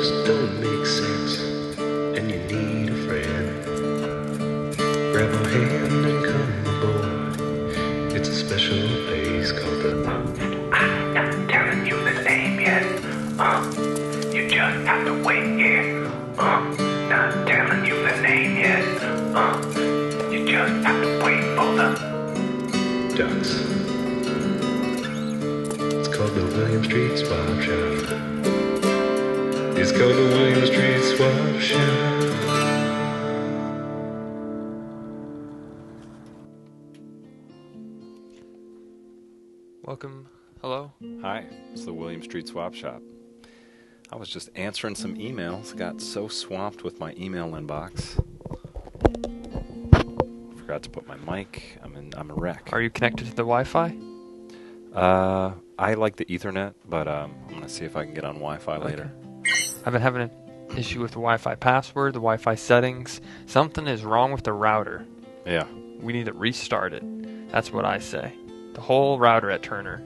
just don't make sense, and you need a friend. Grab a hand and come aboard. It's a special place called the... I'm not telling you the name yet. You just have to wait here. Not telling you the name yet. You just have to wait for the Ducks. It's called the William Street Swap Shop. It's called the William Street Swap Shop. Welcome. Hello. Hi, it's the William Street Swap Shop. I was just answering some emails, got so swamped with my email inbox. Forgot to put my mic. I'm a wreck. Are you connected to the Wi-Fi? I like the Ethernet, but I'm going to see if I can get on Wi-Fi later. I've been having an issue with the Wi-Fi password, the Wi-Fi settings. Something is wrong with the router. Yeah. We need to restart it. That's what I say. The whole router at Turner.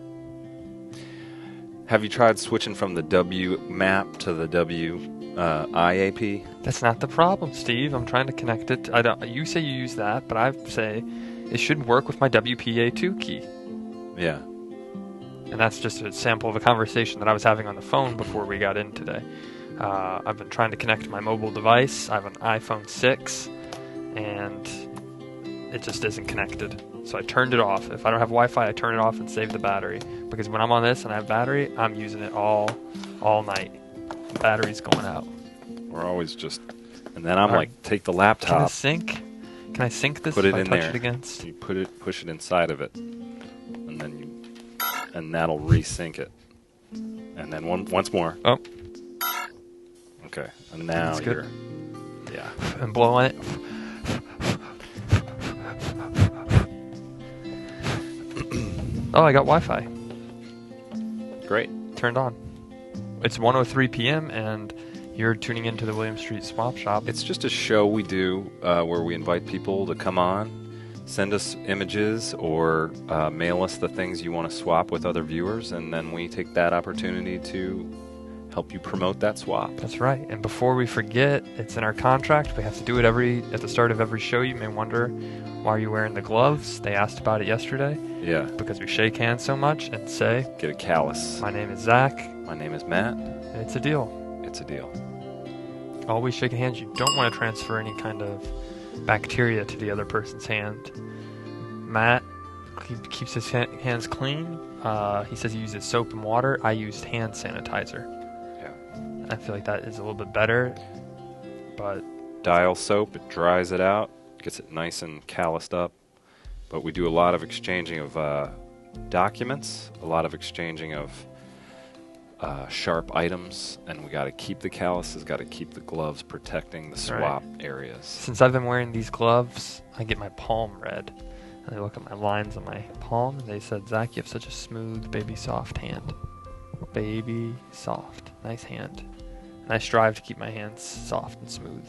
Have you tried switching from the W map to the W IAP? That's not the problem, Steve. I'm trying to connect it. You say you use that, but I say it should work with my WPA2 key. Yeah. And that's just a sample of a conversation that I was having on the phone before we got in today. I've been trying to connect to my mobile device. I have an iPhone 6, and it just isn't connected. So I turned it off. If I don't have Wi-Fi, I turn it off and save the battery. Because when I'm on this and I have battery, I'm using it all night. The battery's going out. We're always just... And then I'm like, take the laptop. Can I sync? Can I sync this Put if it I in touch there. it against? You push it inside of it. And that'll resync it. And then once more. Oh. Okay. And now That's good. you're... Yeah. And blowing it. Oh, I got Wi-Fi. Great. Turned on. It's 1:03 p.m. and you're tuning into the William Street Swap Shop. It's just a show we do where we invite people to come on, send us images, or mail us the things you want to swap with other viewers, and then we take that opportunity to help you promote that swap. That's right. And before we forget, it's in our contract. We have to do it at the start of every show. You may wonder, why are you wearing the gloves? They asked about it yesterday. Yeah. Because we shake hands so much and say, Get a callus. my name is Zach. My name is Matt. And it's a deal. It's a deal. Always shaking hands. You don't want to transfer any kind of bacteria to the other person's hand. Matt keeps his hands clean. He says he uses soap and water. I used hand sanitizer. Yeah. I feel like that is a little bit better, but Dial soap, it dries it out, gets it nice and calloused up. But we do a lot of exchanging of documents, a lot of exchanging of sharp items, and we got to keep the calluses, got to keep the gloves protecting the swap areas. since I've been wearing these gloves, I get my palm red. And they look at my lines on my palm, and they said, Zach, you have such a smooth, baby soft hand. Baby soft. Nice hand. And I strive to keep my hands soft and smooth.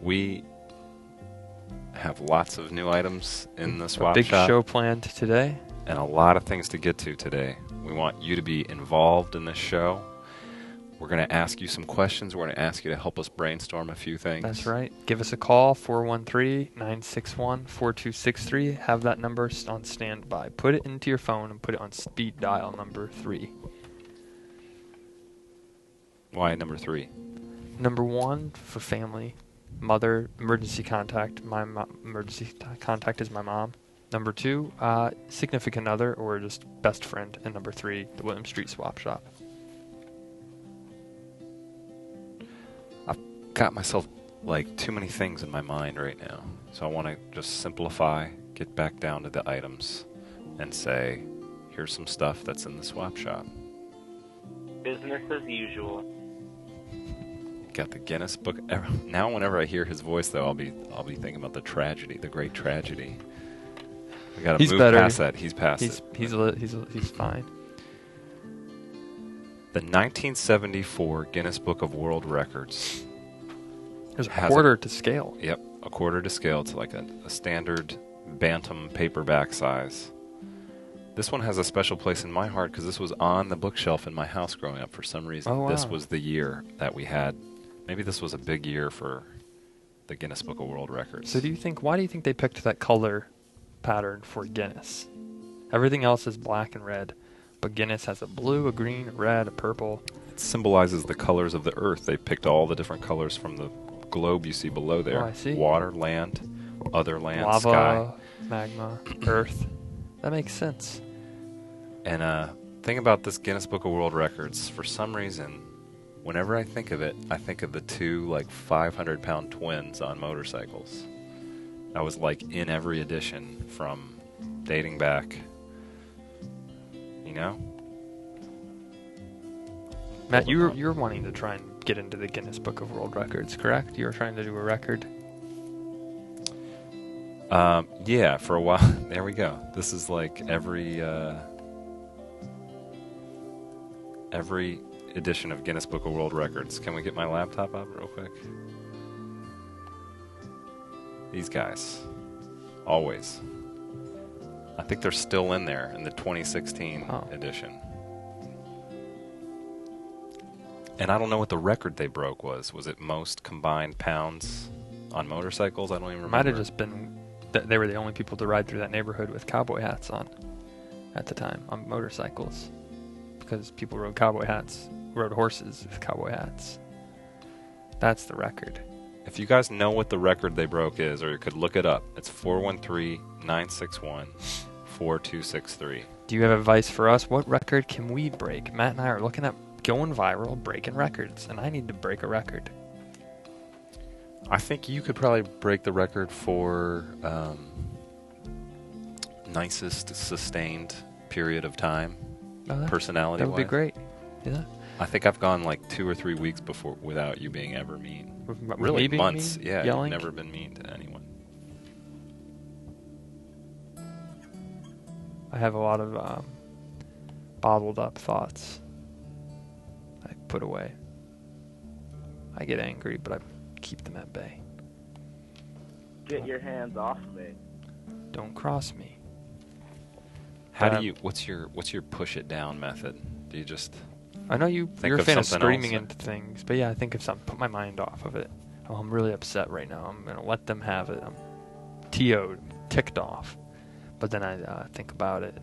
We have lots of new items in the A swap big shop show planned today. and a lot of things to get to today. We want you to be involved in this show. We're going to ask you some questions. We're going to ask you to help us brainstorm a few things. That's right. Give us a call, 413-961-4263. Have that number on standby. Put it into your phone and put it on speed dial number 3. Why number 3? Number 1 for family. Mother, emergency contact. My emergency contact is my mom. Number 2, significant other or just best friend. And number 3, the William Street Swap Shop. I've got myself like too many things in my mind right now. So I want to just simplify, get back down to the items, and say, here's some stuff that's in the swap shop. Business as usual. Got the Guinness Book. Now, whenever I hear his voice, though, I'll be thinking about the tragedy, the great tragedy. We got to move better. past that. He's past it. He's fine. The 1974 Guinness Book of World Records. There's a Has quarter to scale. Yep, a quarter to scale. It's like a standard bantam paperback size. This one has a special place in my heart because this was on the bookshelf in my house growing up for some reason. Oh, wow. This was the year that we had. Maybe this was a big year for the Guinness Book of World Records. So why do you think they picked that color pattern for Guinness? Everything else is black and red, but Guinness has a blue, a green, a red, a purple. It symbolizes the colors of the earth. They picked all the different colors from the globe you see below there. Oh, I see. Water, land, other land, Lava, sky. magma, earth. That makes sense. And thing about this Guinness Book of World Records, for some reason, whenever I think of it, I think of the two 500-pound twins on motorcycles. That was in every edition from dating back, you know? Matt, you're wanting to try and get into the Guinness Book of World Records, correct? You were trying to do a record. Yeah, for a while. There we go. This is every edition of Guinness Book of World Records. Can we get my laptop up real quick? These guys. Always. I think they're still in there in the 2016 edition. And I don't know what the record they broke was. Was it most combined pounds on motorcycles? I don't even remember. Might have just been that they were the only people to ride through that neighborhood with cowboy hats on at the time on motorcycles. Because people rode cowboy hats, rode horses with cowboy hats. That's the record. If you guys know what the record they broke is, or you could look it up, it's 413-961-4263. Do you have advice for us? What record can we break? Matt and I are looking at going viral, breaking records, and I need to break a record. I think you could probably break the record for nicest sustained period of time, personality-wise. That would be great. Yeah. I think I've gone 2 or 3 weeks before without you being ever mean. Really, being months. mean? Yeah, Yelling? you've never been mean to anyone. I have a lot of bottled up thoughts I put away. I get angry, but I keep them at bay. Get your hands off me. Don't cross me. What's your push it down method? Do you just I know you're a of fan of something screaming else? into things, but yeah, I think if something put my mind off of it. Oh, I'm really upset right now. I'm gonna let them have it. I'm TO'd, ticked off. But then I think about it.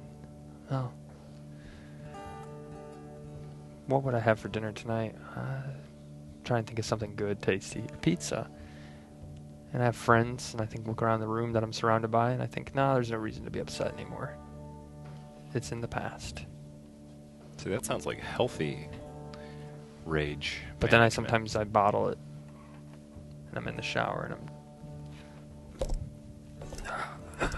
Oh, what would I have for dinner tonight? Try and think of something good, tasty. Pizza. And I have friends, and I think look around the room that I'm surrounded by, and I think, there's no reason to be upset anymore. It's in the past. See, that sounds like healthy rage. But then I management. sometimes bottle it, and I'm in the shower, and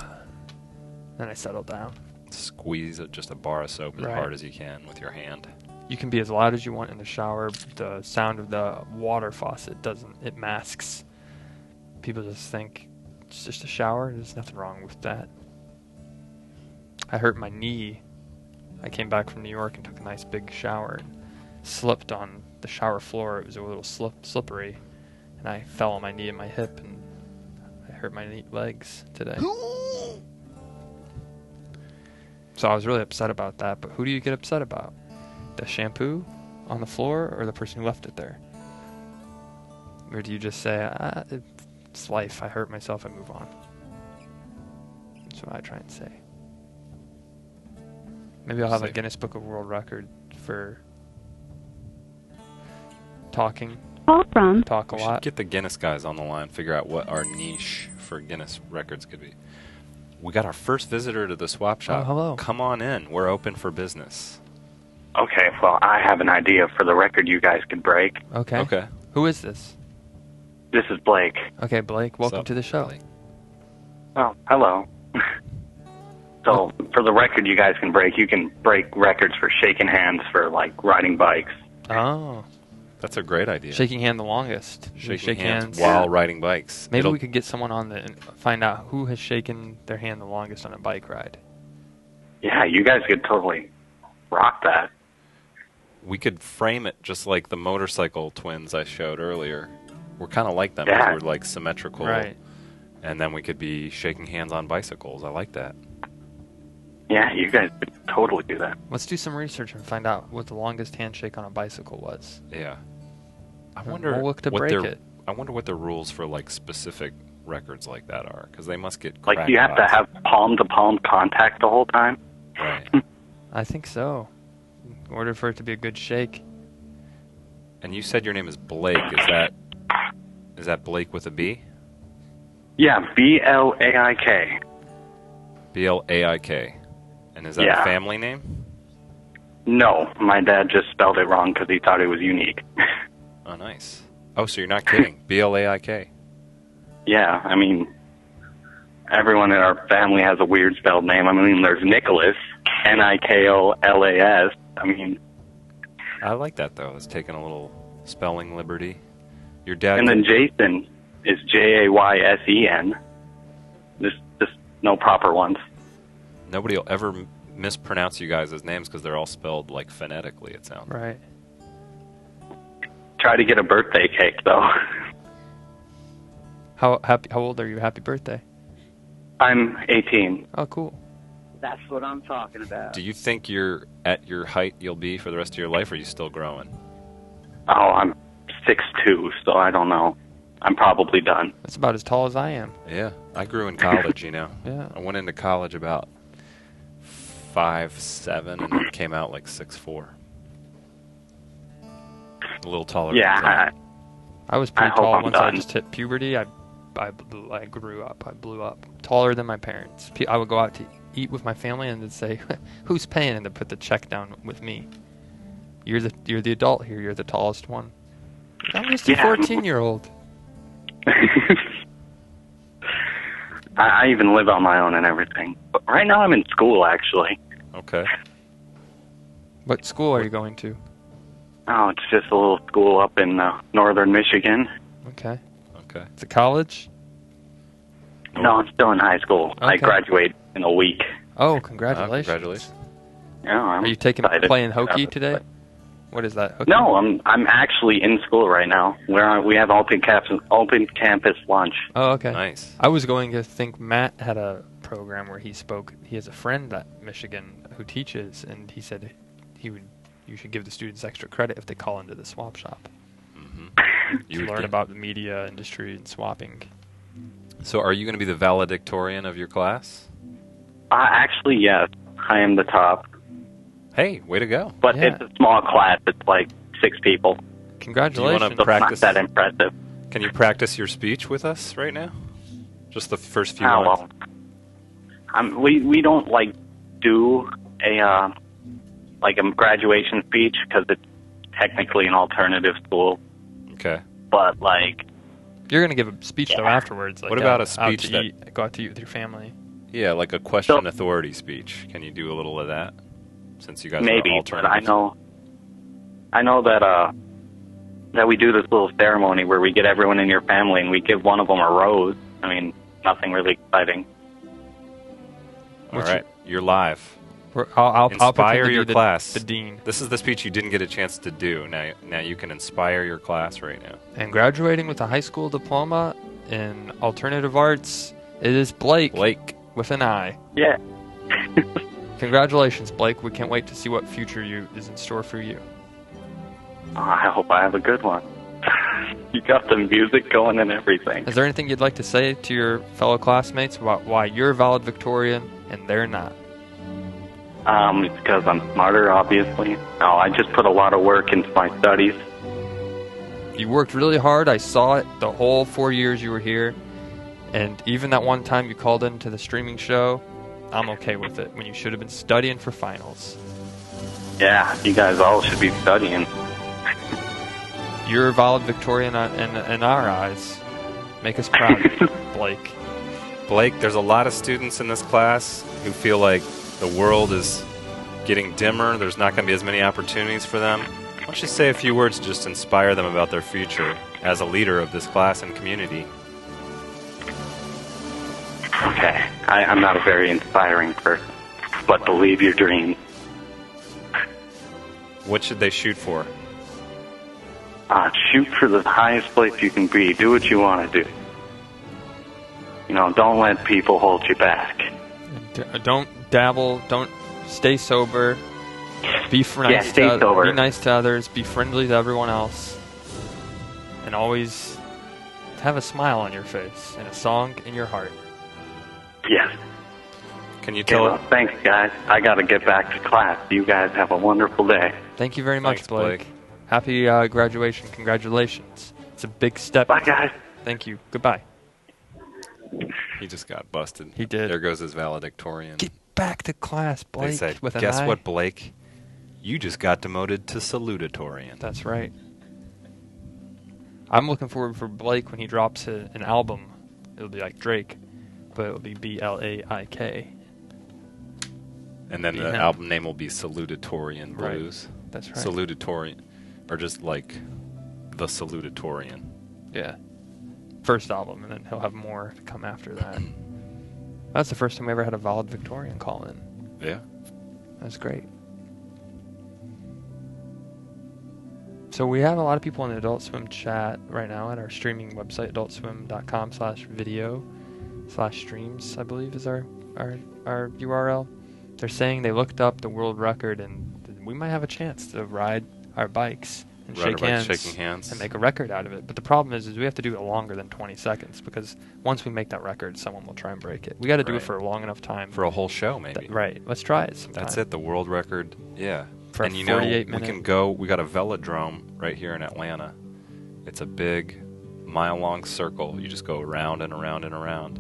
then I settle down. Squeeze just a bar of soap as Right. hard as you can with your hand. You can be as loud as you want in the shower. The sound of the water faucet it masks. People just think it's just a shower. There's nothing wrong with that. I hurt my knee. I came back from New York and took a nice big shower and slipped on the shower floor. It was a little slippery, and I fell on my knee and my hip, and I hurt my legs today. So I was really upset about that. But who do you get upset about? The shampoo on the floor or the person who left it there? Or do you just say, it's life, I hurt myself, I move on? That's what I try and say. Maybe I'll have a Guinness Book of World Record for talking. Talk a We lot. should get the Guinness guys on the line, figure out what our niche for Guinness records could be. We got our first visitor to the swap shop. Oh, hello. Come on in. We're open for business. Okay, well, I have an idea for the record you guys could break. Okay. Okay. Who is this? This is Blake. Okay, Blake, welcome up, to the show. Blake? Oh, hello. So, for the record you guys can break, you can break records for shaking hands for, riding bikes. Oh, That's a great idea. shaking hand the longest. Shaking hands while riding bikes. Maybe we could get someone on and find out who has shaken their hand the longest on a bike ride. Yeah, you guys could totally rock that. We could frame it just like the motorcycle twins I showed earlier. We're kind of like them. Yeah. We're like symmetrical. Right. And then we could be shaking hands on bicycles. I like that. Yeah, you guys could totally do that. Let's do some research and find out what the longest handshake on a bicycle was. Yeah. I We'll wonder look to what break it. I wonder what the rules for like specific records like that are, because they must get Like, do you have to crackpots. have palm-to-palm contact the whole time? Right. I think so. In order for it to be a good shake. And you said your name is Blake. Is that Blake with a B? Yeah, B-L-A-I-K. B-L-A-I-K. And is that Yeah. a family name? No, my dad just spelled it wrong because he thought it was unique. Oh, nice. Oh, so you're not kidding. B-L-A-I-K. Yeah, I mean, everyone in our family has a weird spelled name. I mean, there's Nicholas, Nikolas. I mean, I like that, though. It's taking a little spelling liberty. Your dad... and then Jason is Jaysen. Just no proper ones. Nobody will ever mispronounce you guys' names because they're all spelled, like, phonetically, it sounds. Right. Try to get a birthday cake, though. How old are you? Happy birthday. I'm 18. Oh, cool. That's what I'm talking about. Do you think you're at your height you'll be for the rest of your life, or are you still growing? Oh, I'm 6'2", so I don't know. I'm probably done. That's about as tall as I am. Yeah. I grew in college, you know. Yeah. I went into college about 5'7", and then came out like 6'4". A little taller than Yeah, that. I was I pretty hope tall I'm once I done. just hit puberty. I grew up. I blew up. Taller than my parents. I would go out to eat with my family and they'd say, "Who's paying?" and they'd put the check down with me. You're the adult here. You're the tallest one. I'm just a Yeah. 14-year-old. I even live on my own and everything. But right now I'm in school, actually. Okay. What school are you going to? Oh, it's just a little school up in northern Michigan. Okay. Okay. It's a college? No, I'm still in high school. I Okay. graduate in a week. Oh, congratulations. Congratulations. Yeah, I'm Are you excited. playing hokey today? What is that? Hokey? No, I'm actually in school right now. We have open campus lunch. Oh, okay. Nice. I was going to think Matt had a program where he spoke. He has a friend at Michigan who teaches, and he said you should give the students extra credit if they call into the swap shop You to would learn get- about the media industry and swapping. So are you going to be the valedictorian of your class? Actually, yes, I am the top. Hey, way to go. But Yeah. it's a small class. It's like 6 people. Congratulations. wanna So Practice. it's not that impressive. Can you practice your speech with us right now? Just the first few Oh, lines. well, we don't like do a graduation speech because it's technically an alternative school. Okay. But like, You're going to give a speech, though, Yeah. afterwards. Like, What about a out speech to that- eat, go out to eat with your family? Yeah, like a question authority speech. Can you do a little of that? Since you guys are maybe, but alternatives. I know that we do this little ceremony where we get everyone in your family and we give one of them a rose. I mean, nothing really exciting. All Which- right, you're live. I'll Inspire pretend to your be class. the dean. This is the speech you didn't get a chance to do. Now you can inspire your class right now. And graduating with a high school diploma in alternative arts, it is Blake, Blake, with an I. Yeah. Congratulations, Blake. We can't wait to see what future is in store for you. I hope I have a good one. You got the music going and everything. Is there anything you'd like to say to your fellow classmates about why you're valedictorian and they're not? It's because I'm smarter, obviously. No, I just put a lot of work into my studies. You worked really hard. I saw it the whole 4 years you were here. And even that one time you called into the streaming show, I'm okay with it, when you should have been studying for finals. Yeah, you guys all should be studying. You're valedictorian in our eyes. Make us proud, Blake. Blake, there's a lot of students in this class who feel like the world is getting dimmer. There's not going to be as many opportunities for them. Why don't you say a few words to just inspire them about their future as a leader of this class and community? Okay, I'm not a very inspiring person, but believe your dreams. What should they shoot for? Shoot for the highest place you can be. Do what you want to do. don't let people hold you back. Don't dabble. Don't stay sober. Be nice. Stay sober. Be nice to others. Be friendly to everyone else. And always have a smile on your face and a song in your heart. Yes. Can you Okay, tell? well, thanks, guys. I got to get back to class. You guys have a wonderful day. Thank you very much, Thanks, Blake. Blake. Happy graduation. Congratulations. It's a big step. Bye, guys. Thank you. Goodbye. He just got busted. He did. There goes his valedictorian. Get back to class, Blake. They said, with an guess eye." what, Blake? You just got demoted to salutatorian. That's right. I'm looking forward for Blake when he drops an album. It'll be like Drake, but it'll be Blaik. And then the Yeah. album name will be Salutatorian Right. Blues. That's right. Salutatorian. Or just like the Salutatorian. Yeah. First album, and then he'll have more to come after that. That's the first time we ever had a valedictorian call in. Yeah. That's great. So we have a lot of people in the Adult Swim chat right now at our streaming website, adultswim.com/video/streams, I believe is our URL. They're saying they looked up the world record and we might have a chance to ride our bikes and Ride our shake bikes, hands, shaking hands. and make a record out of it. But the problem is we have to do it longer than 20 seconds because once we make that record, someone will try and break it. We got to do it Right. for a long enough time. For a whole show, maybe. Right. Let's try it sometime. That's it, the world record. Yeah. For a and 48 we minute. can go, we got a velodrome right here in Atlanta. It's a big mile-long circle. You just go around and around and around.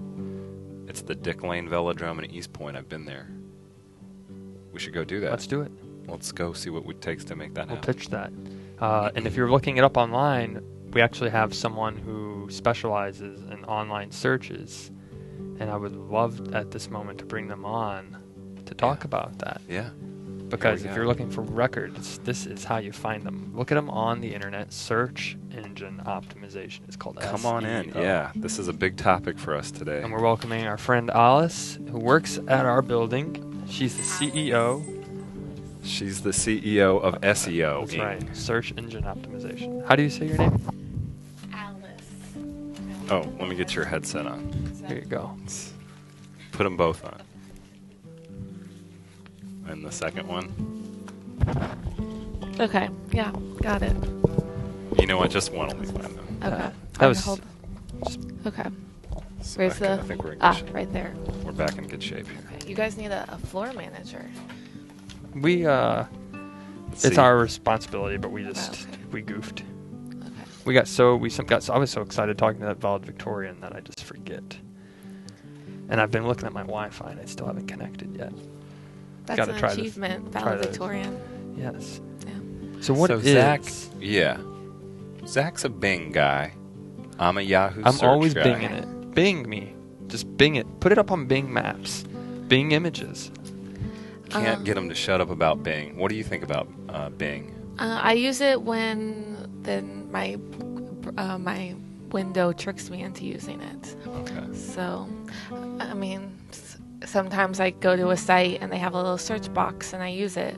It's the Dick Lane Velodrome in East Point. I've been there. We should go do that. Let's do it. Let's go see what it takes to make that We'll happen. pitch that. And if you're looking it up online, we actually have someone who specializes in online searches. And I would love at this moment to bring them on to talk about that. Yeah. Because Here we if go. you're looking for records, this is how you find them. Look at them on the internet. Search engine optimization is called Come on in. SEO. Yeah. This is a big topic for us today. And we're welcoming our friend Alice, who works at our building. She's the CEO. She's the CEO of SEO. That's Inc. right. Search engine optimization. How do you say your name? Alice. Oh, let me get your headset on. Here you go. Put them both on. And the second one. Okay, yeah, got it. You know what? Just one will be fine though. Okay. That was Hold. just Okay. So Where's okay, the? I think we're in good shape. Right there. We're back in good shape here. Okay. You guys need a floor manager. we Let's it's see. our responsibility, but we just Okay. we goofed. Okay. I was so excited talking to that valedictorian that I just forget. And I've been looking at my Wi-Fi and I still haven't connected yet. That's Gotta an try this- achievement, try this. valedictorian. Yes. Yeah. So what So is? Zach, yeah. Zach's a Bing guy. I'm a Yahoo I'm search always guy. Binging it. Bing me. Just Bing it. Put it up on Bing Maps. Bing images. Can't get him to shut up about Bing. What do you think about Bing? I use it when my window tricks me into using it. Okay. So, I mean, sometimes I go to a site and they have a little search box and I use it.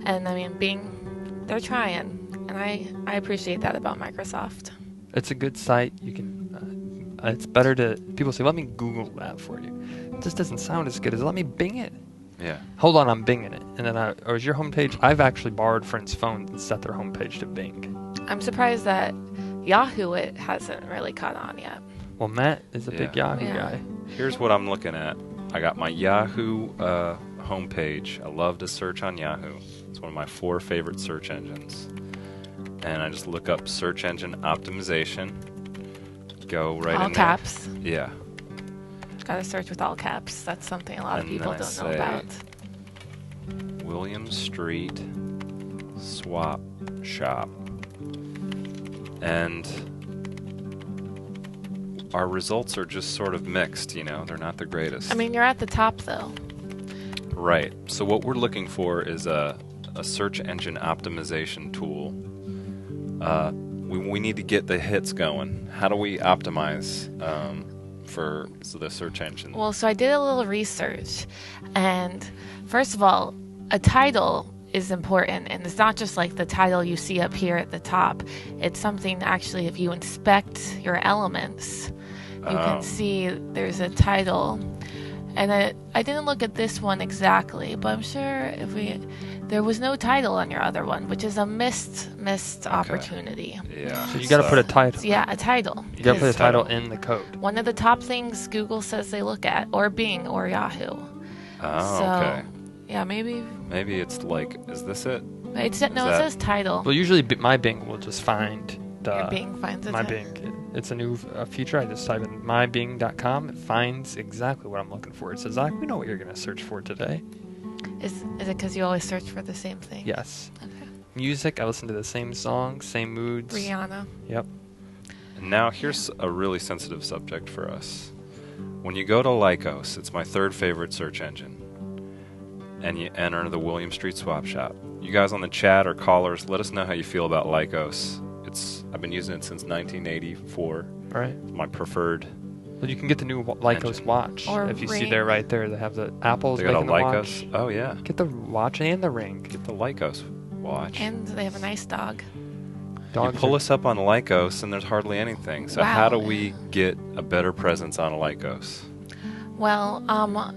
And I mean, Bing, they're trying. And I appreciate that about Microsoft. It's a good site. You can. It's better to. People say, "Let me Google that for you." It just doesn't sound as good as "Let me Bing it." Yeah. Hold on, I'm Binging it. And then, or is your homepage? I've actually borrowed friends' phones and set their homepage to Bing. I'm surprised that Yahoo it hasn't really caught on yet. Well, Matt is a big Yeah. Yahoo Yeah. guy. Here's what I'm looking at. I got my Yahoo homepage. I love to search on Yahoo. It's one of my 4 favorite search engines. And I just look up search engine optimization. Go right All in caps. there. Yeah. Gotta search with all caps. That's something a lot of And people then I don't know say- about. William Street Swap Shop. And our results are just sort of mixed, you know, they're not the greatest. I mean, you're at the top though. Right. So what we're looking for is a search engine optimization tool. We need to get the hits going. How do we optimize for the search engine? Well, so I did a little research, and first of all, a title is important, and it's not just like the title you see up here at the top. It's something actually, if you inspect your elements, you can see there's a title. And I didn't look at this one exactly, but I'm sure there was no title on your other one, which is a missed opportunity. Yeah. So you got to put a title. So, yeah, a title. You got to put a title in the code. One of the top things Google says they look at, or Bing, or Yahoo. Oh, So, okay. yeah, maybe. Maybe it's like, is this it? It says title. Well, usually my Bing will just find Your Bing finds it. my Bing. It's a new feature. I just type in mybing.com. It finds exactly what I'm looking for. It says, Zach, we know what you're going to search for today. Is it because you always search for the same thing? Yes. Okay. Music, I listen to the same songs, same moods. Rihanna. Yep. And now here's a really sensitive subject for us. When you go to Lycos, it's my third favorite search engine, and you enter the William Street Swap Shop. You guys on the chat or callers, let us know how you feel about Lycos. I've been using it since 1984. Right. It's my preferred. Well, you can get the new Lycos watch. Or if you see ring. there right there, they have the Apple's They got a making the Lycos. watch. Oh yeah. Get the watch and the ring. Get the Lycos watch. And they have a nice dog. You Dogs pull are- us up on Lycos, and there's hardly anything. So Wow. how do we get a better presence on Lycos? Well,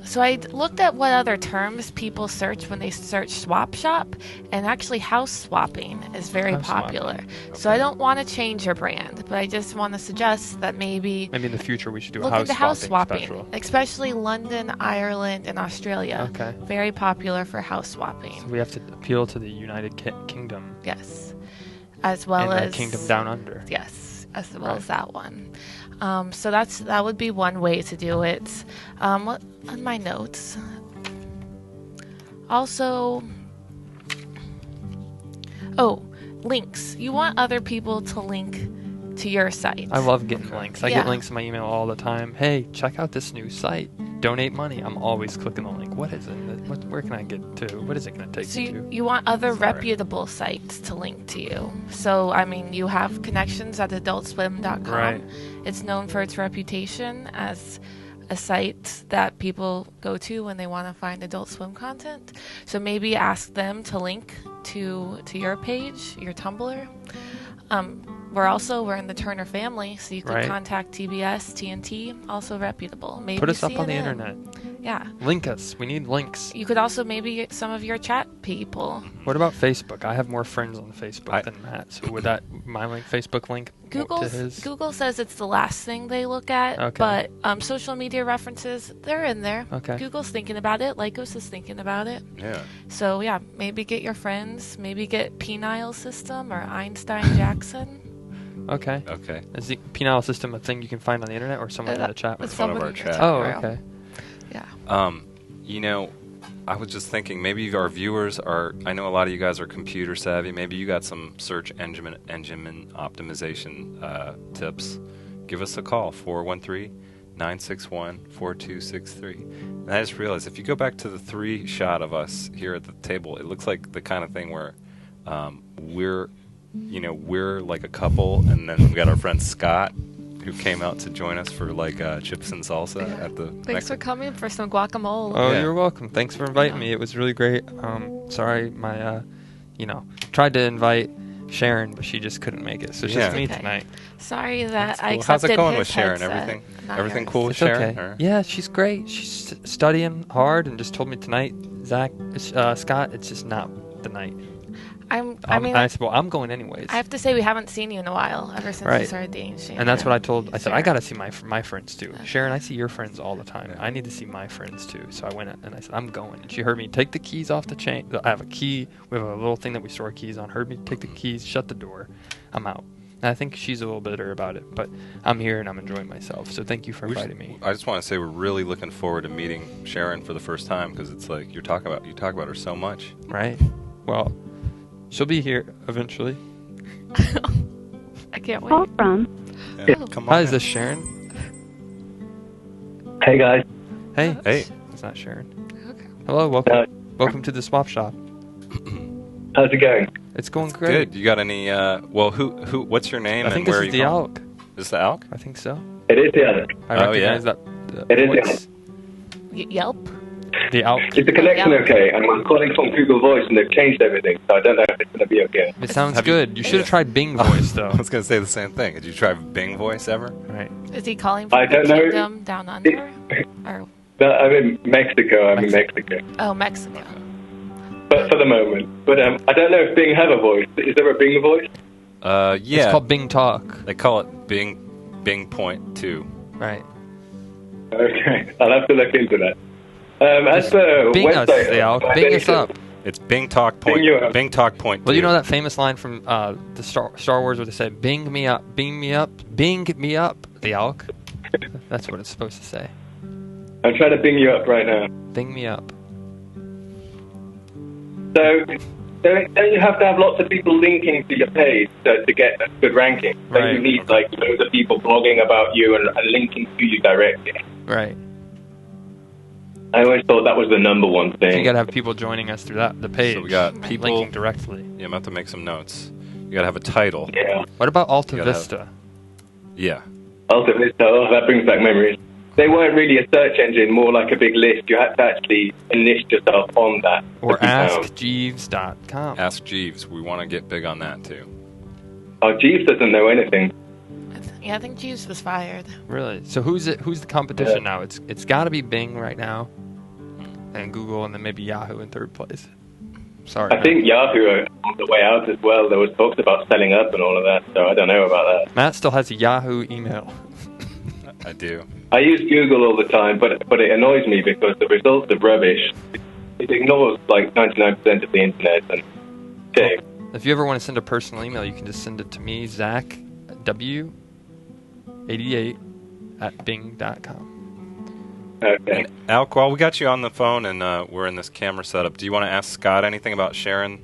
so I looked at what other terms people search when they search swap shop, and actually house swapping is very House popular. swapping. So I don't want to change your brand, but I just want to suggest that maybe Maybe in the future we should do a look house into house swapping swapping, special. especially London, Ireland, and Australia. Okay. Very popular for house swapping. So we have to appeal to the United Kingdom Yes. As well and as the Kingdom Down Under. Yes, as well Right. as that one. So that would be one way to do it. What on my notes? Also, links. You want other people to link to your site. I love getting links. I Yeah. get links in my email all the time. Hey, check out this new site. Donate money. I'm always clicking the link. What is it? Where can I get to? What is it going to take So me to? you want other Sorry. reputable sites to link to you. So, I mean, you have connections at adultswim.com. Right. It's known for its reputation as a site that people go to when they want to find Adult Swim content. So maybe ask them to link to your page, your Tumblr. We're in the Turner family, so you could Right. contact TBS, TNT, also reputable. Maybe Put us up on the CNN. internet. Yeah. Link us. We need links. You could also maybe get some of your chat people. What about Facebook? I have more friends on Facebook than Matt. So would my Facebook link to his? Google says it's the last thing they look at, Okay. but social media references, they're in there. Okay. Google's thinking about it. Lycos is thinking about it. Yeah. So, yeah, maybe get your friends. Maybe get Penile System or Einstein Jackson. Okay. Okay. Is the penile system a thing you can find on the internet or someone in the chat? It's one of someone our in the chat. Oh, room. okay. Yeah. You know, I was just thinking maybe our viewers are. I know a lot of you guys are computer savvy. Maybe you got some search engine optimization tips. Give us a call 413-961-4263. And I just realized if you go back to the 3 shot of us here at the table, it looks like the kind of thing where we're like a couple, and then we got our friend Scott, who came out to join us for like chips and salsa at the. Thanks for coming for some guacamole. Oh, Yeah. you're welcome. Thanks for inviting me. It was really great. Sorry, my, tried to invite Sharon, but she just couldn't make it. So it's just Yeah. me Okay. tonight. Sorry that I Cool. accepted How's it going his with Sharon? headset, not Everything yours. cool with It's Sharon? okay. Or- Yeah, she's great. She's studying hard and just told me tonight, Scott, it's just not the night. I said, well, I'm going anyways. I have to say we haven't seen you in a while, ever since you Right. started dating Shane. And that's what I told. I said, I Sharon. got to see my friends too. Sharon, I see your friends all the time. I need to see my friends too. So I went and I said, I'm going. And she heard me take the keys off the chain. I have a key. We have a little thing that we store keys on. Heard me take the keys, shut the door. I'm out. And I think she's a little bitter about it, but I'm here and I'm enjoying myself. So thank you for inviting me. I just want to say we're really looking forward to meeting Sharon for the first time, because it's like you talk about her so much. Right? Well, she'll be here eventually. I can't wait. Call from. Yeah, come on. Hi, is this Sharon? Hey guys. Hey. Hey. It's not Sharon. Okay. Hello, welcome. Uh, Welcome to the swap shop. How's it going? It's going great. Good. You got any? Who? What's your name? I think and where this is are the you from? Elk. Is this the Elk? I think so. It is, yeah. I Oh, recognize yeah. that. It is, voice. Yelp. The Alk. Is the connection okay? I'm calling from Google Voice and they've changed everything, so I don't know if it's going to be okay. It sounds good. You should have tried Bing Voice, though. I was going to say the same thing. Did you try Bing Voice ever? Right. Is he calling from I the don't know. kingdom down under? Or, No, I'm in Mexico. I'm in Mexico. oh, Mexico. But for the moment. But I don't know if Bing have a voice. Is there a Bing voice? Yeah. It's called Bing Talk. They call it Bing Point 2. Right. Okay, I'll have to look into that. As the Bing us, website, Al. Bing us up. It's Bing Talk Point. Bing you up. Bing Talk Point 2. Well, you know that famous line from the Star Wars where they say, "Bing me up, bing me up, bing me up." The Alk. That's what it's supposed to say. I'm trying to Bing you up right now. Bing me up. So, don't you have to have lots of people linking to your page to get a good ranking? So Right. you need like loads of people blogging about you and linking to you directly. Right. I always thought that was the number one So thing. you gotta have people joining us through the page. So we got people linking directly. Yeah, I'm about to make some notes. You got to have a title. Yeah. What about Alta You gotta Vista? Yeah. Also, that brings back memories. They weren't really a search engine, more like a big list. You had to actually enlist yourself on that. Or to be found. AskJeeves.com. Ask Jeeves. We want to get big on that too. Oh, Jeeves doesn't know anything. Yeah, I think Jeeves was fired. Really? So who's the competition now? It's got to be Bing right now, and Google, and then maybe Yahoo in third place. Sorry. I think Yahoo are on the way out as well. There was talks about selling up and all of that, so I don't know about that. Matt still has a Yahoo email. I do. I use Google all the time, but it annoys me because the results are rubbish. It ignores like 99% of the internet. And okay, If you ever want to send a personal email, you can just send it to me, Zach W88 at Bing.com. okay. Alk, while we got you on the phone and we're in this camera setup, do you want to ask Scott anything about Sharon,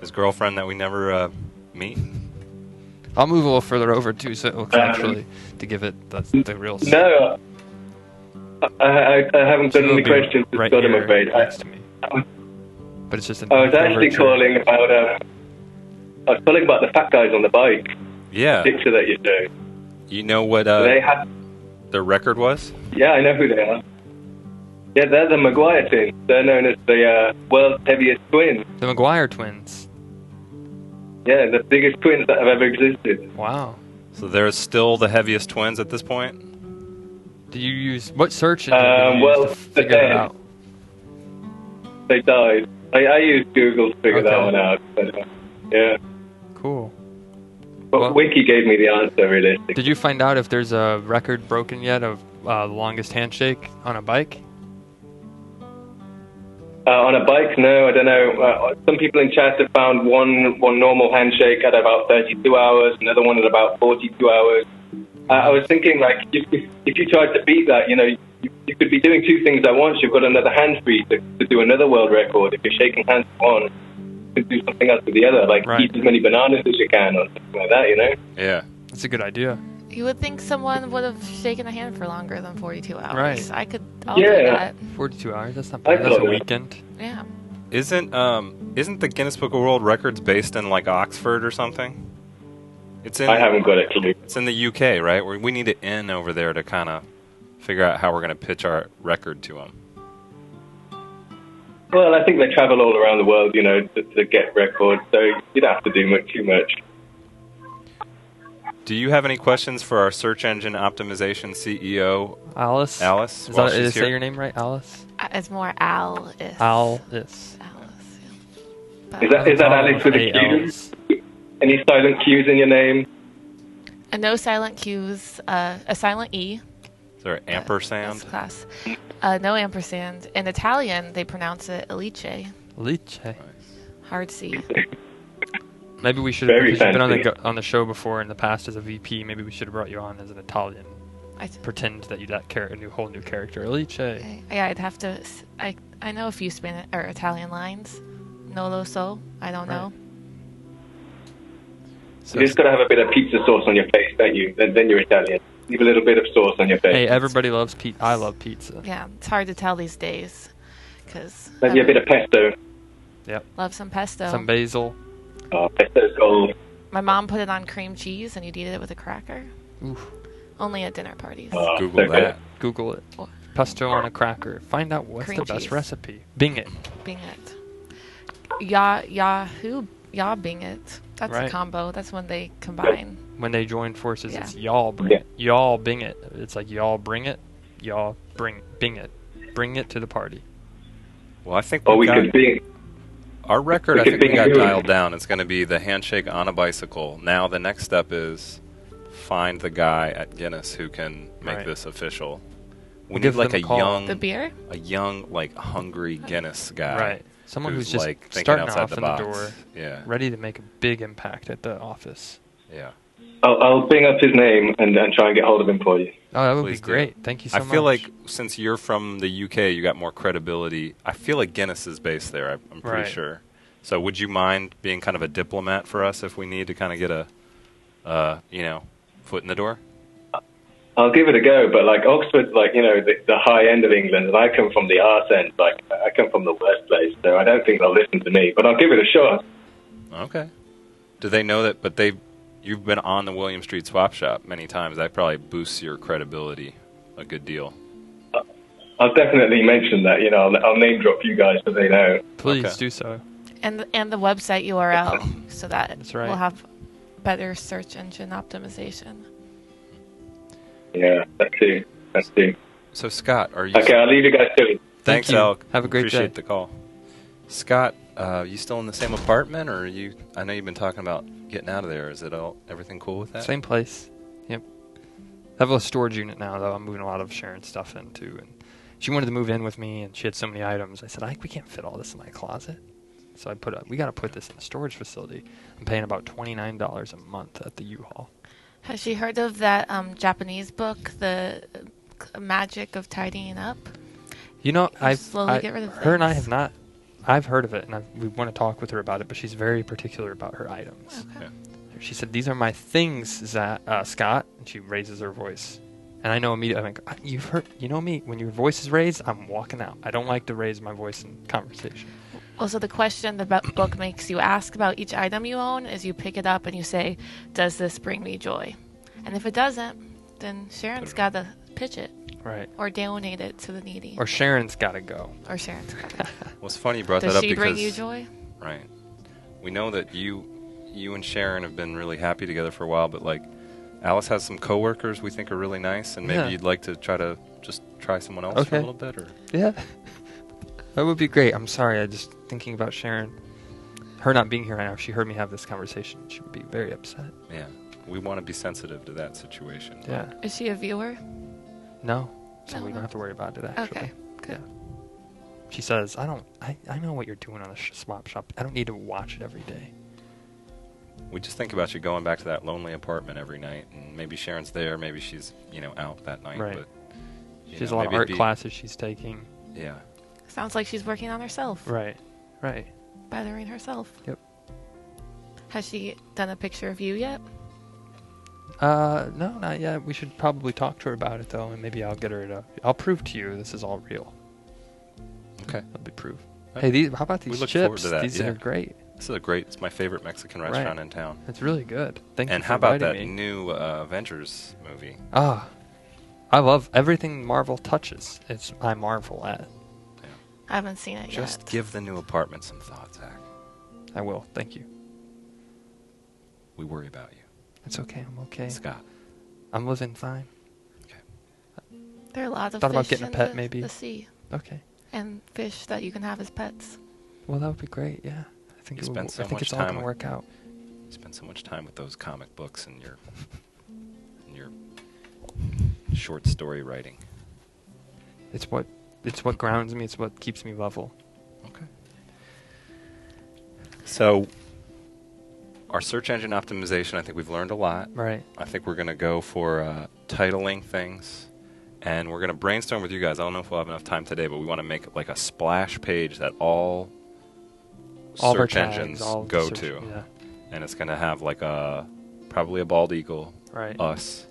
his girlfriend that we never meet? I'll move a little further over too, so actually to give it the real. No, I haven't got She'll any be questions to right Scott, I'm here afraid. next to me. But it's just an I was actually picture. calling about I was calling about the fat guys on the bike Yeah. picture that you showed. You know what They had, their record was? yeah, I know who they are. Yeah, they're the Maguire twins. They're known as the world's heaviest twins. The McGuire twins. Yeah, the biggest twins that have ever existed. Wow. So they're still the heaviest twins at this point? Do you use what search engine did you well, use to figure that out? They died. I used Google to figure that Okay. one out. But, yeah. Cool. But Well- Wiki gave me the answer, realistically. Did you find out if there's a record broken yet of the longest handshake on a bike? On a bike, no, I don't know. Some people in chat have found one normal handshake at about 32 hours, another one at about 42 hours. I was thinking, like, if you tried to beat that, you could be doing two things at once. You've got another hand free to do another world record. If you're shaking hands with one, you could do something else with the other, like Right. eat as many bananas as you can or something like that, Yeah. That's a good idea. You would think someone would have shaken a hand for longer than 42 hours. Right. I'll do Yeah. that. 42 hours. That's not I bad. That's a thought that. weekend. Yeah. Isn't the Guinness Book of World Records based in like Oxford or something? It's in I haven't got a clue. It's in the UK, right? We need it in over there to kind of figure out how we're going to pitch our record to them. Well, I think they travel all around the world, to get records, so you don't have to do too much. Do you have any questions for our search engine optimization CEO, Alice? Alice? Is while that, she's did I say here? your name right? Alice? It's more Alice. Alice. Alice, yeah. Is that Alex with a Q? A-Ls. Any silent Q's in your name? No silent Q's, a silent E. Is there an ampersand? That's class. No ampersand. In Italian, they pronounce it Alice. Liche. Hard C. Maybe we should Very have been fancy. on the show before in the past as a VP. Maybe we should have brought you on as an Italian. Pretend that you that whole new character, Alice. Yeah, I'd have to. I know a few Spanish or Italian lines. No lo so. I don't know. So, You just got to have a bit of pizza sauce on your face, don't you? Then you're Italian. Leave a little bit of sauce on your face. hey, everybody loves pizza. I love pizza. Yeah, it's hard to tell these days, because Maybe a bit of pesto. Yep. love some pesto. Some basil. Oh, pesto's gold. My mom put it on cream cheese, and you'd eat it with a cracker. Oof. Only at dinner parties. Oh, Google so that. Google it. pesto on a cracker. Find out what's Cream the best cheese. recipe. Bing it. Bing it. Yah Bing it. That's Right. a combo. That's when they combine. When they join forces, Yeah. it's y'all bring Yeah. it. Y'all bing it. It's like y'all bring it. Y'all bing it. Bring it to the party. Well, I think Or we we got could be. our record. we I could think we bing got who? dialed down. It's going to be the handshake on a bicycle. Now the next step is find the guy at Guinness who can make Right. this official. We We'll need give like them a a call. The beer? young, like hungry Guinness guy. Right. Someone who's just like thinking starting outside off the in box. the door, Yeah, ready to make a big impact at the office. yeah. I'll bring up his name and try and get hold of him for you. Oh, that would Please be do. great. Thank you so I much. feel like since you're from the UK, you got more credibility. I feel like Guinness is based there. I'm pretty Right. sure. So would you mind being kind of a diplomat for us if we need to kind of get a, foot in the door? I'll give it a go, but like Oxford's like, the high end of England, and I come from the arse end. Like, I come from the worst place, so I don't think they'll listen to me, but I'll give it a shot. Okay. Do they know that? But you've been on the William Street Swap Shop many times. That probably boosts your credibility a good deal. I'll definitely mention that, I'll name drop you guys so they know. Please Okay. do so. And the website URL so that That's right. we'll have better search engine optimization. Yeah, that's it. That's it. So Scott, are you? Okay, I'll leave you guys to it. Thanks, Thank you. Alec. Have a great Appreciate day. the call. Scott, you still in the same apartment, or are you? I know you've been talking about getting out of there. Is it everything cool with that? Same place. Yep. I have a storage unit now, though. I'm moving a lot of Sharon's stuff into, and she wanted to move in with me, and she had so many items. I said, we can't fit all this in my closet. So we got to put this in a storage facility. I'm paying about $29 a month at the U-Haul. Has she heard of that Japanese book, The Magic of Tidying Up? You know, slowly get rid of her and I things. have not. I've heard of it, and we want to talk with her about it, but she's very particular about her items. Okay. Yeah. She said, "These are my things, Scott," and she raises her voice. And I know immediately, I'm like, you've heard, you know me, when your voice is raised, I'm walking out. I don't like to raise my voice in conversation. Well, so the question the book makes you ask about each item you own is you pick it up and you say, does this bring me joy? And if it doesn't, then Sharon's got to pitch it Right. or donate it to the needy. Or Sharon's got to go. Or Sharon's got to. Well, it's funny you brought Does that up she because bring you joy? right. We know that you and Sharon have been really happy together for a while, but like Alice has some coworkers we think are really nice, and maybe Yeah. you'd like to try someone else for Okay. a little bit, or Yeah. That would be great. I'm sorry. I just thinking about Sharon. Her not being here right now, if she heard me have this conversation, she would be very upset. yeah, we want to be sensitive to that situation. Yeah. Is she a viewer? No. So No, we no. don't have to worry about it, actually. Okay, good. She says, I know what you're doing on the swap shop. I don't need to watch it every day. We just think about you going back to that lonely apartment every night, and maybe Sharon's there, maybe she's out that night, Right. but She you has know, a lot of maybe art it'd be- classes she's taking. Yeah, Sounds like she's working on herself. Right. Right. Bettering herself. Yep. Has she done a picture of you yet? No, not yet. We should probably talk to her about it, though, and maybe I'll get her to... I'll prove to you this is all real. okay. That'll be proof. Right. Hey, how about these We look chips? forward to that, These yeah. are great. This is it's my favorite Mexican restaurant in town. It's really good. Thank you And for how about that inviting me. new Avengers movie? I love everything Marvel touches. I marvel at. I haven't seen it Just yet. give the new apartment some thought, Zach. I will. Thank you. We worry about you. It's okay. I'm okay. Scott. I'm living fine. There are a lot of Thought about fish getting a in pet, the, maybe. the sea. Okay. And fish that you can have as pets. Well, that would be great. Yeah. I think You it will, spend so I think much it's all time going to with- work out. You spend so much time with those comic books and your short story writing. It's what grounds me. It's what keeps me level. Okay. So, our search engine optimization, I think we've learned a lot. Right. I think we're going to go for titling things, and we're going to brainstorm with you guys. I don't know if we'll have enough time today, but we want to make like a splash page that all All of our search tags, engines all of the go search- to. Yeah. And it's going to have like probably a bald eagle, Right. us,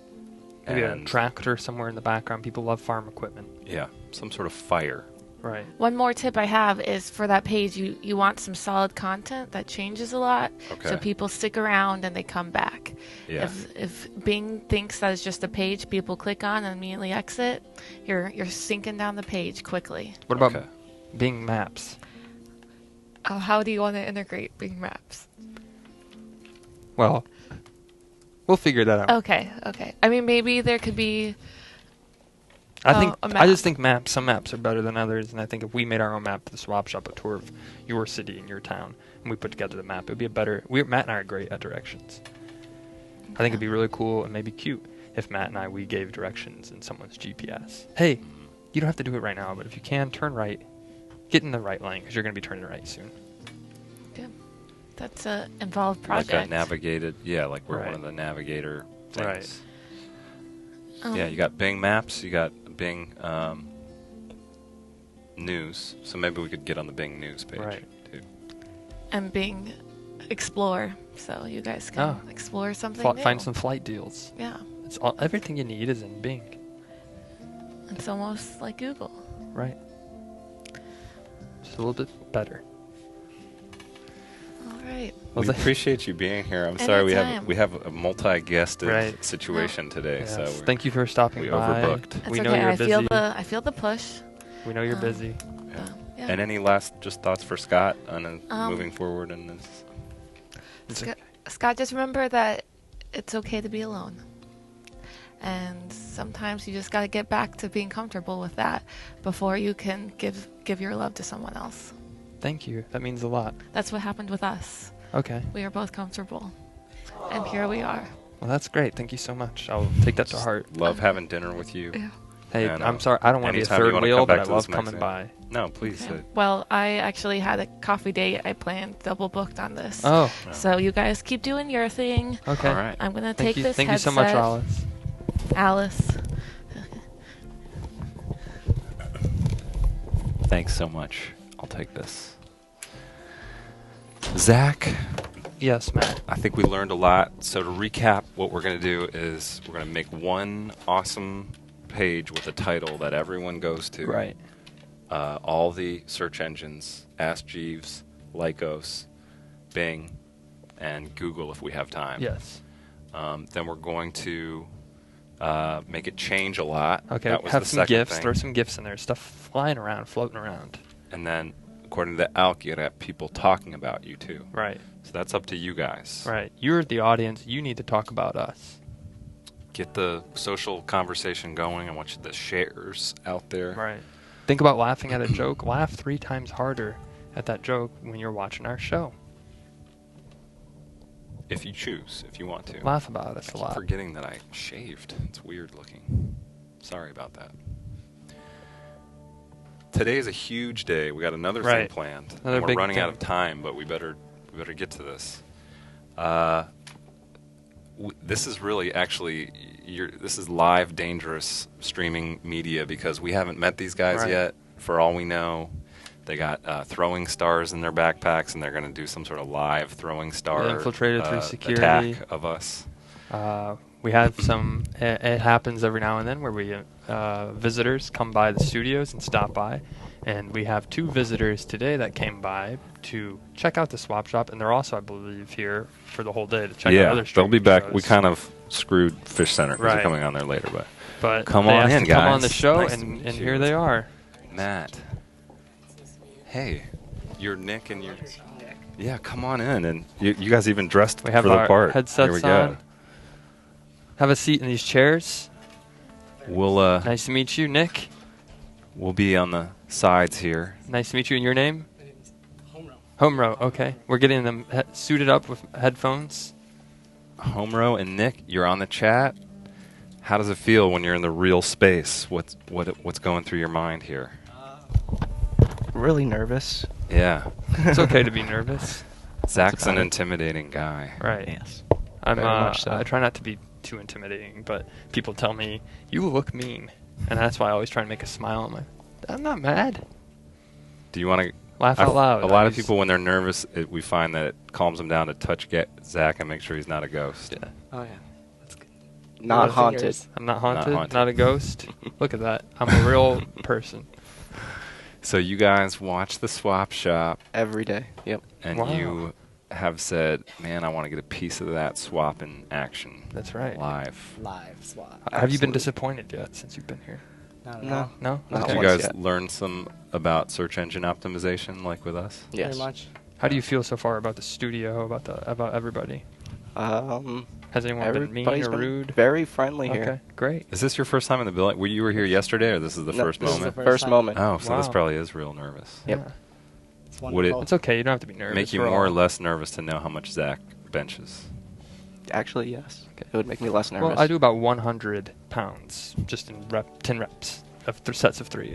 Maybe a and tractor somewhere in the background. People love farm equipment. yeah, some sort of fire. Right. One more tip I have is for that page, you want some solid content that changes a lot, Okay. so people stick around and they come back. Yeah. If Bing thinks that it's just a page people click on and immediately exit, you're sinking down the page quickly. What about Okay. Bing Maps? How do you want to integrate Bing Maps? Well, we'll figure that out. Okay. I mean, maybe there could be. I map. just think some maps are better than others, and I think if we made our own map for the swap shop, a tour of your city and your town, and we put together the map, it would be a better. Matt and I are great at directions. I think it'd be really cool and maybe cute if Matt and we gave directions in someone's GPS. Hey, you don't have to do it right now, but if you can, turn right. Get in the right lane because you're going to be turning right soon. Good. That's a involved project. Like a navigated, like we're Right. one of the navigator things. Right. Yeah, you got Bing Maps, you got Bing News, so maybe we could get on the Bing News page Right. too. And Bing Explore, so you guys can explore something new. Find some flight deals. Yeah, Everything you need is in Bing. it's almost like Google. Right. Just a little bit better. All right. We appreciate you being here. I'm sorry Anytime. we have a multi-guested Right. situation today, Yes. so Thank you for stopping we by. overbooked. That's We okay. know you're I busy. feel the push. We know you're busy. Yeah. And any last just thoughts for Scott on Um, moving forward in this? Scott, just remember that it's okay to be alone. And sometimes you just got to get back to being comfortable with that before you can give your love to someone else. Thank you. That means a lot. That's what happened with us. Okay. We are both comfortable. And here we are. Well, that's great. Thank you so much. I'll take that to heart. Love having dinner with you. Yeah. Hey, And, I'm sorry. I don't want to be a anytime you third wanna wheel, come but back I to love this coming magazine. by. No, please. Okay. Well, I actually had a coffee date I planned double booked on this. Oh. So you guys keep doing your thing. Okay. All right. I'm going to Thank take you. this Thank you headset. so much, Alice. Alice. Thanks so much. I'll take this. Zach, Yes, Matt. I think we learned a lot. So to recap, what we're going to do is we're going to make one awesome page with a title that everyone goes to. Right. All the search engines, Ask Jeeves, Lycos, Bing, and Google if we have time. Yes. Then we're going to make it change a lot. Okay. That was Have the some second gifts. thing. Throw some gifts in there. Stuff flying around, floating around. And then, according to Alk, you gotta have people talking about you too. Right. So that's up to you guys. Right. You're the audience. You need to talk about us. Get the social conversation going. I want you the shares out there. Right. Think about laughing at a joke. Laugh 3 times harder at that joke when you're watching our show. If you choose, if you want to. Laugh about us I a keep lot. forgetting that I shaved. It's weird looking. Sorry about that. Today is a huge day. We got another thing Right. planned. Another And we're big running out thing. of time, but we better get to this. This is really actually this is live, dangerous streaming media because we haven't met these guys Right. yet. For all we know, they got throwing stars in their backpacks, and they're going to do some sort of live throwing star They infiltrated through security. attack of us. We have some. It happens every now and then where we visitors come by the studios and stop by, and we have 2 visitors today that came by to check out the swap shop, and they're also, I believe, here for the whole day to check out other They'll be streaming back. shows. We kind of screwed Fish Center because Right. they're coming on there later, But Come they on asked in, to come on guys. the show, Nice to and meet you. here they are. Matt. Hey, you're Nick and you're... Yeah, come on in. And you guys even dressed We have for the our part. headsets Here we go. on. Have a seat in these chairs. We'll Nice to meet you, Nick. we'll be on the sides here. Nice to meet you. And your name? Homerow. Okay. We're getting them suited up with headphones. Homerow and Nick, you're on the chat. How does it feel when you're in the real space? What's going through your mind here? Really nervous. Yeah. It's okay to be nervous. Zach's an about it. intimidating guy. Right. Yes. I'm. Very much so. I try not to be too intimidating, but people tell me you look mean, and that's why I always try to make a smile. I'm like, I'm not mad. Do you want to... Laugh out loud. A lot of people, when they're nervous, we find that it calms them down to touch Zach and make sure he's not a ghost. Yeah. Oh yeah. That's good. Not haunted. I'm not haunted. haunted. Not a ghost. Look at that. I'm a real person. So you guys watch the swap shop, Every day. Yep. and Wow. you have said, "Man, I want to get a piece of that swap in action." That's right. Live. Live swap. Have you been Absolutely. disappointed yet since you've been here? Not at No. all. No? Not Did you once guys yet. learn some about search engine optimization, like with us? Yes. Pretty much. How do you feel so far about the studio, about everybody? Has anyone been mean Everybody's or been rude? very friendly Okay, here. great. Is this your first time in the building? You were here yesterday, or this is the No, first this is moment? the First time. moment. Oh, so this Wow. probably is real nervous. Yep. Yeah. It's Would it- wonderful. It's okay. You don't have to be nervous. Make you We're more or all- less nervous to know how much Zach benches? Actually, yes. Okay. It would make me less nervous. Well, I do about 100 pounds just in 10 reps of sets of 3.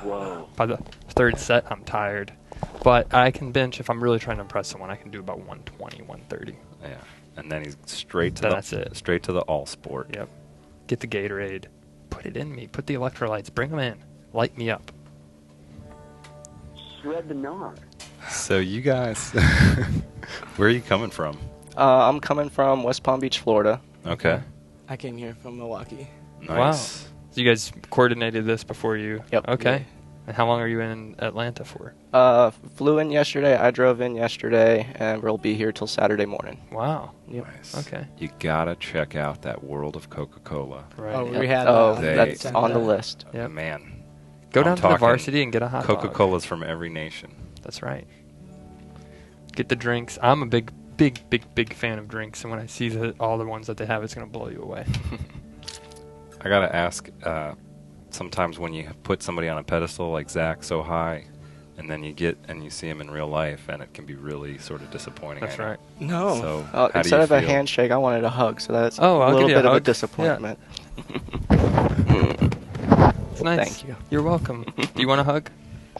Whoa. By the third set, I'm tired. But I can bench, if I'm really trying to impress someone, I can do about 120, 130. Yeah. And then he's straight to Then the that's it. straight to the all sport. Yep. Get the Gatorade. Put it in me. Put the electrolytes. Bring them in. Light me up. Shred the gnar. So you guys, where are you coming from? I'm coming from West Palm Beach, Florida. Okay. I came here from Milwaukee. Nice. So you guys coordinated this before you... Yep. Okay. Yeah. And how long are you in Atlanta for? Flew in yesterday. I drove in yesterday, and we'll be here till Saturday morning. Wow. Nice. Okay. You gotta check out that World of Coca-Cola. Right. Oh, Yep. we had. Oh, They- that's sent on the that. list. Yep. Man, Go I'm down to the talking varsity and get a hot dog. Coca-Cola's from every nation. That's right. Get the drinks. I'm a big fan of drinks, and when I see all the ones that they have, it's going to blow you away. I gotta ask. Sometimes when you put somebody on a pedestal like Zach so high, and then you get and you see him in real life, and it can be really sort of disappointing. That's I know. right. No. So how do Instead you of a feel? handshake, I wanted a hug, so that's Oh, a I'll little give you a bit of a hug. disappointment. It's nice. Thank you. You're welcome. Do you want a hug?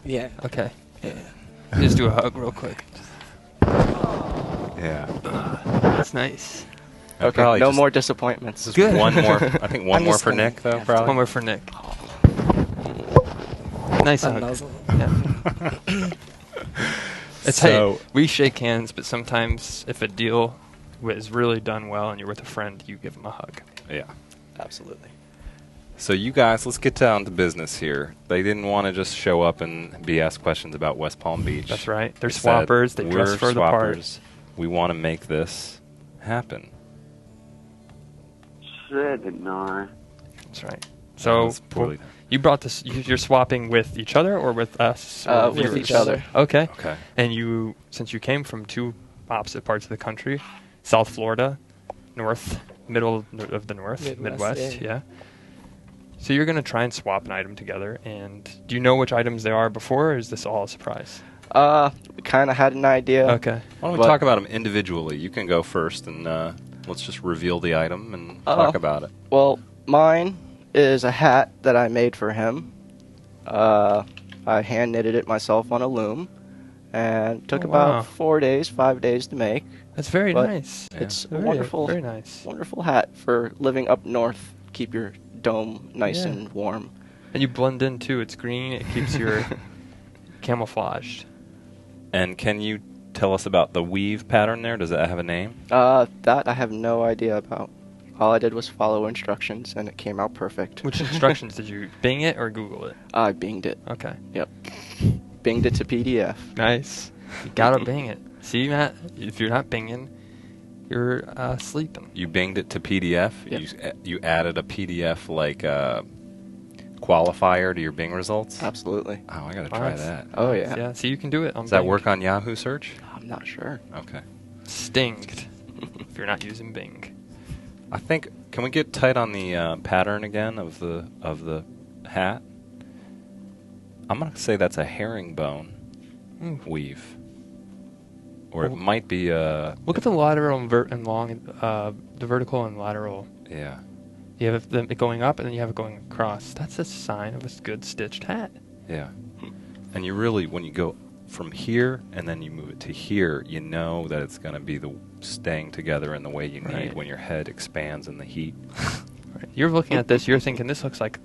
Yeah. Okay. Yeah. Just do a hug real quick. Yeah. That's nice. I'd Okay, probably no just- more disappointments. Just Good. one more. I think one I'm more just for gonna Nick, though. have to- Probably. One more for Nick. Nice A hug. nuzzle. Yeah. It's So- hey, we shake hands, but sometimes if a deal is really done well and you're with a friend, you give them a hug. Yeah. Absolutely. So you guys, let's get down to business here. They didn't want to just show up and be asked questions about West Palm Beach. That's right. They're said, swappers. They dress "We're for the part. swappers. We want to make this happen." Shred the gnar. That's right. That So was poorly done. you brought this. You're swapping with each other or with us? or With viewers? each other. Okay. Okay. And you, since you came from two opposite parts of the country, South Florida, north, middle of the north, Midwest, Midwest, yeah. yeah. So you're going to try and swap an item together. And do you know which items they are before, or is this all a surprise? We kind of had an idea. Okay. Why don't we But- talk about them individually? You can go first, and let's just reveal the item and talk about it. Well, mine is a hat that I made for him. I hand knitted it myself on a loom, and took Oh, wow. about 5 days to make. That's very But nice. It's a Very, wonderful, very nice. wonderful hat for living up north. Keep your dome nice Yeah. and warm. And you blend in too. It's green. It keeps your camouflaged. And can you tell us about the weave pattern there? Does that have a name? That I have no idea about. All I did was follow instructions, and it came out perfect. Which instructions did you Bing it or Google it? I binged it. Okay. Yep. Binged it to PDF. Nice. You gotta Bing it. See, Matt, if you're not binging, you're sleeping. You binged it to PDF. Yep. You added a PDF like qualifier to your Bing results. Absolutely. Oh, I gotta try Nice. that. Oh yeah. Yeah, see, you can do it on Does that Bing. work on Yahoo search? I'm not sure. Okay. Stinged if you're not using Bing. I think. Can we get tight on the pattern again of the hat? I'm gonna say that's a herringbone weave, or it Well, might be a Look at the lateral and long, the vertical and lateral. yeah. You have it going up and then you have it going across. That's a sign of a good stitched hat. Yeah. And you really, when you go from here and then you move it to here, you know that it's going to be the staying together in the way you need Right. when your head expands in the heat. Right. You're looking at this, you're thinking this looks like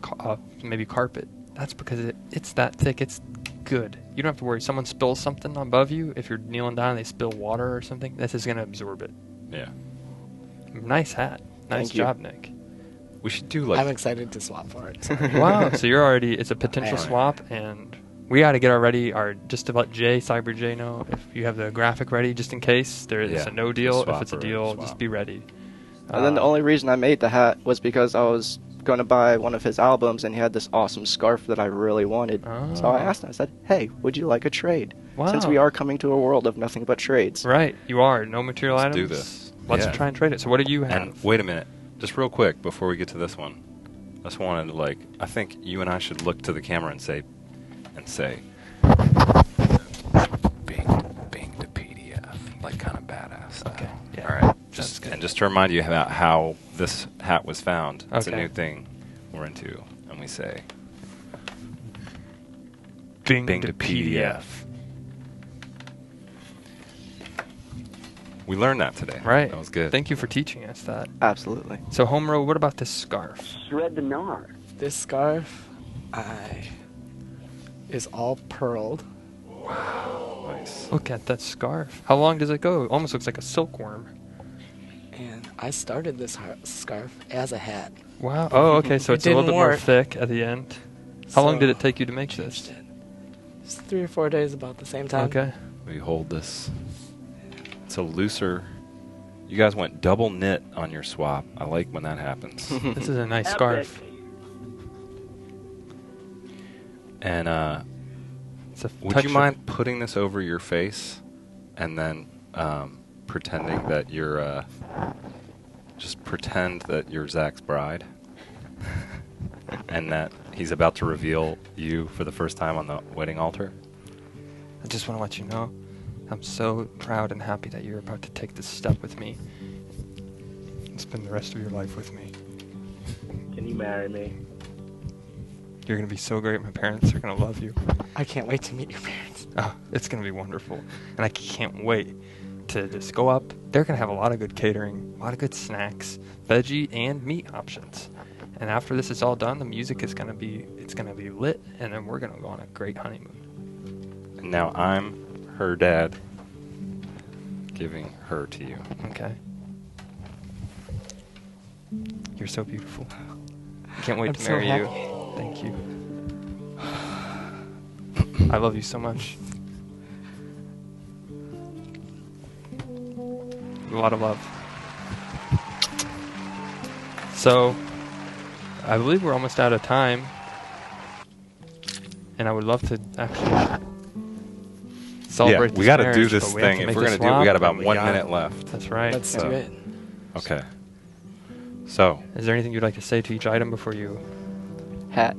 maybe carpet. That's because it's that thick, it's good. You don't have to worry. Someone spills something above you, if you're kneeling down and they spill water or something, this is going to absorb it. Yeah. Nice hat. Nice Thank you. job, Nick. We should do like I'm excited to swap for it. So. Wow, so you're already, it's a potential I am. swap, and we got to get our just to let Cyber J know if you have the graphic ready, just in case there is a no deal. If it's a deal, just be ready. And then the only reason I made the hat was because I was going to buy one of his albums, and he had this awesome scarf that I really wanted. Oh. So I asked him, I said, hey, would you like a trade? Wow. Since we are coming to a world of nothing but trades. Right, you are. No material Let's items. do this. Let's Yeah. try and trade it. So what do you have? And wait a minute, just real quick before we get to this one. I just wanted to I think you and I should look to the camera and say, Bing to PDF, like kind of badass style. Okay. Yeah. All right. Just to remind you about how this hat was found. It's a Okay. new thing we're into, and we say Bing to PDF. We learned that today. Right. That was good. Thank you for teaching us that. Absolutely. So, Homerow, what about this scarf? Shred the gnar. This scarf, is all pearled. Nice. Look at that scarf. How long does it go? It almost looks like a silkworm. And I started this scarf as a hat. Wow. Oh, okay. So It it's a little didn't bit more work. thick at the end. How long So, did it take you to make this? It's 3 or 4 days about the same time. Okay. We hold this. It's a looser. You guys went double knit on your swap. I like when that happens. This is a nice scarf. And It's a would you mind putting this over your face and then pretending that you're just pretend that you're Zach's bride and that he's about to reveal you for the first time on the wedding altar? I just want to let you know, I'm so proud and happy that you're about to take this step with me and spend the rest of your life with me. Can you marry me? You're going to be so great. My parents are going to love you. I can't wait to meet your parents. Oh, it's going to be wonderful. And I can't wait to just go up. They're going to have a lot of good catering, a lot of good snacks, veggie and meat options. And after this is all done, the music is going to be, it's going to be lit, and then we're going to go on a great honeymoon. And now I'm her dad giving her to you. Okay. You're so beautiful. I can't wait I'm to so marry you. happy. Thank you. I love you so much. A lot of love. So, I believe we're almost out of time. And I would love to actually celebrate we this got to marriage, do but this we have thing. to If make we're the going to do it, we swap, got about and 1 minute left. That's right. Let's do it. Okay. So, Is there anything you'd like to say to each item before you... Hat,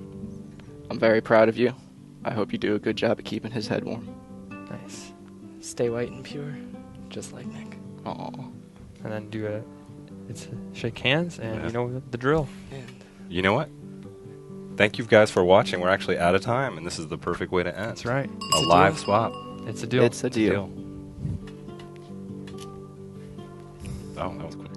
I'm very proud of you. I hope you do a good job at keeping his head warm. Nice. Stay white and pure, just like Nick. Aw. And then it's shake hands, and Yeah. you know the drill. And you know what? Thank you guys for watching. We're actually out of time, and this is the perfect way to end. That's right. A live swap. It's a deal. It's a deal. Oh, that was quick.